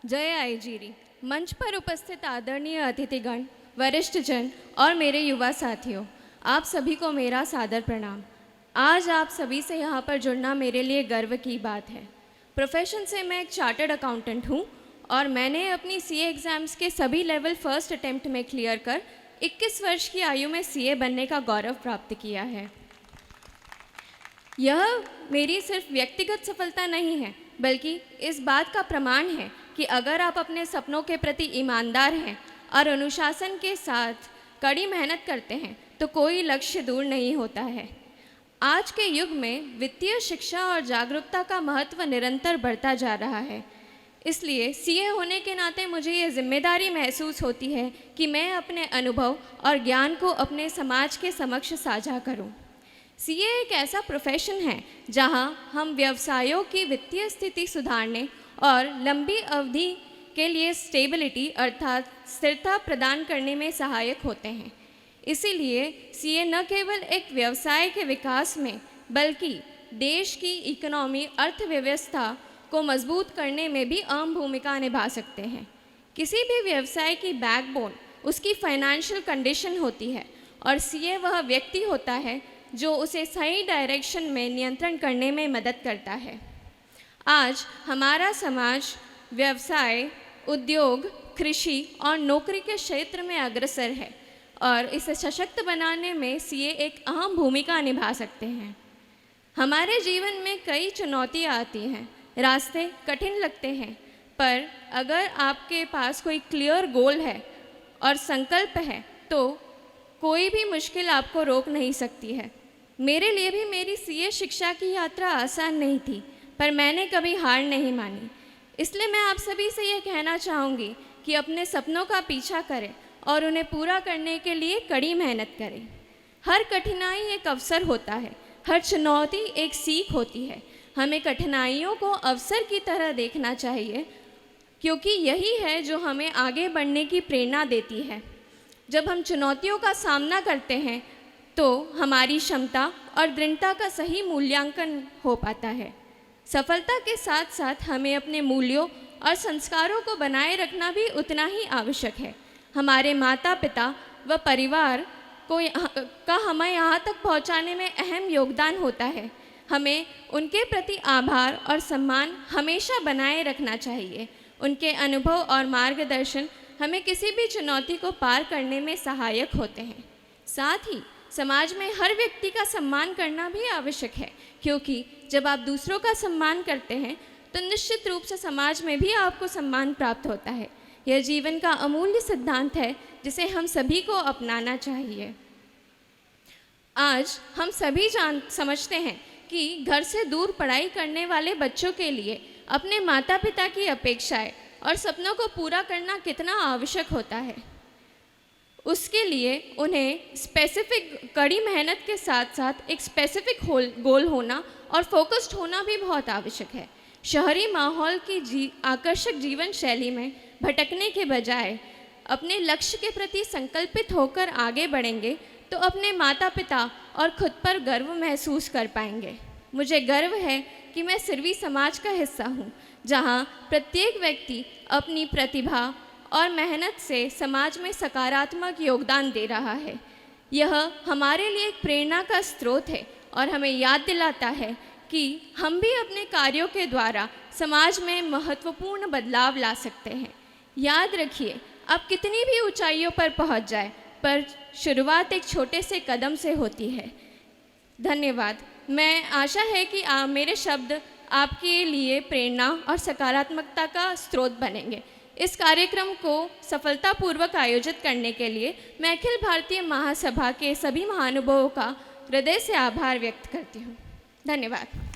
जय आईजीरी। मंच पर उपस्थित आदरणीय अतिथिगण, वरिष्ठ जन और मेरे युवा साथियों, आप सभी को मेरा सादर प्रणाम। आज आप सभी से यहाँ पर जुड़ना मेरे लिए गर्व की बात है। प्रोफेशन से मैं एक चार्टर्ड अकाउंटेंट हूँ और मैंने अपनी सीए एग्ज़ाम्स के सभी लेवल फर्स्ट अटेम्प्ट में क्लियर कर 21 वर्ष की आयु में सीए बनने का गौरव प्राप्त किया है। यह मेरी सिर्फ व्यक्तिगत सफलता नहीं है, बल्कि इस बात का प्रमाण है कि अगर आप अपने सपनों के प्रति ईमानदार हैं और अनुशासन के साथ कड़ी मेहनत करते हैं तो कोई लक्ष्य दूर नहीं होता है। आज के युग में वित्तीय शिक्षा और जागरूकता का महत्व निरंतर बढ़ता जा रहा है। इसलिए सीए होने के नाते मुझे ये जिम्मेदारी महसूस होती है कि मैं अपने अनुभव और ज्ञान को अपने समाज के समक्ष साझा करूं। सीए एक ऐसा प्रोफेशन है जहां हम व्यवसायों की वित्तीय स्थिति सुधारने और लंबी अवधि के लिए स्टेबिलिटी अर्थात स्थिरता प्रदान करने में सहायक होते हैं। इसीलिए सीए न केवल एक व्यवसाय के विकास में बल्कि देश की इकोनॉमी अर्थव्यवस्था को मजबूत करने में भी अहम भूमिका निभा सकते हैं। किसी भी व्यवसाय की बैकबोन उसकी फाइनेंशियल कंडीशन होती है और सीए वह व्यक्ति होता है जो उसे सही डायरेक्शन में नियंत्रण करने में मदद करता है। आज हमारा समाज व्यवसाय, उद्योग, कृषि और नौकरी के क्षेत्र में अग्रसर है और इसे सशक्त बनाने में सीए एक अहम भूमिका निभा सकते हैं। हमारे जीवन में कई चुनौतियाँ आती हैं, रास्ते कठिन लगते हैं, पर अगर आपके पास कोई क्लियर गोल है और संकल्प है तो कोई भी मुश्किल आपको रोक नहीं सकती है। मेरे लिए भी मेरी सीए शिक्षा की यात्रा आसान नहीं थी, पर मैंने कभी हार नहीं मानी। इसलिए मैं आप सभी से ये कहना चाहूँगी कि अपने सपनों का पीछा करें और उन्हें पूरा करने के लिए कड़ी मेहनत करें। हर कठिनाई एक अवसर होता है, हर चुनौती एक सीख होती है। हमें कठिनाइयों को अवसर की तरह देखना चाहिए, क्योंकि यही है जो हमें आगे बढ़ने की प्रेरणा देती है। जब हम चुनौतियों का सामना करते हैं तो हमारी क्षमता और दृढ़ता का सही मूल्यांकन हो पाता है। सफलता के साथ साथ हमें अपने मूल्यों और संस्कारों को बनाए रखना भी उतना ही आवश्यक है। हमारे माता पिता व परिवार का हमें यहाँ तक पहुँचाने में अहम योगदान होता है। हमें उनके प्रति आभार और सम्मान हमेशा बनाए रखना चाहिए। उनके अनुभव और मार्गदर्शन हमें किसी भी चुनौती को पार करने में सहायक होते हैं। साथ ही समाज में हर व्यक्ति का सम्मान करना भी आवश्यक है, क्योंकि जब आप दूसरों का सम्मान करते हैं तो निश्चित रूप से समाज में भी आपको सम्मान प्राप्त होता है। यह जीवन का अमूल्य सिद्धांत है जिसे हम सभी को अपनाना चाहिए। आज हम सभी समझते हैं कि घर से दूर पढ़ाई करने वाले बच्चों के लिए अपने माता पिता की अपेक्षाएं और सपनों को पूरा करना कितना आवश्यक होता है। उसके लिए उन्हें स्पेसिफिक कड़ी मेहनत के साथ साथ एक स्पेसिफिक गोल होना और फोकस्ड होना भी बहुत आवश्यक है। शहरी माहौल की आकर्षक जीवन शैली में भटकने के बजाय अपने लक्ष्य के प्रति संकल्पित होकर आगे बढ़ेंगे तो अपने माता पिता और खुद पर गर्व महसूस कर पाएंगे। मुझे गर्व है कि मैं सिरवी समाज का हिस्सा हूँ, जहाँ प्रत्येक व्यक्ति अपनी प्रतिभा और मेहनत से समाज में सकारात्मक योगदान दे रहा है। यह हमारे लिए एक प्रेरणा का स्रोत है और हमें याद दिलाता है कि हम भी अपने कार्यों के द्वारा समाज में महत्वपूर्ण बदलाव ला सकते हैं। याद रखिए, आप कितनी भी ऊंचाइयों पर पहुंच जाए, पर शुरुआत एक छोटे से कदम से होती है। धन्यवाद। मैं आशा है कि मेरे शब्द आपके लिए प्रेरणा और सकारात्मकता का स्रोत बनेंगे। इस कार्यक्रम को सफलतापूर्वक आयोजित करने के लिए मैं अखिल भारतीय महासभा के सभी महानुभावों का हृदय से आभार व्यक्त करती हूँ। धन्यवाद।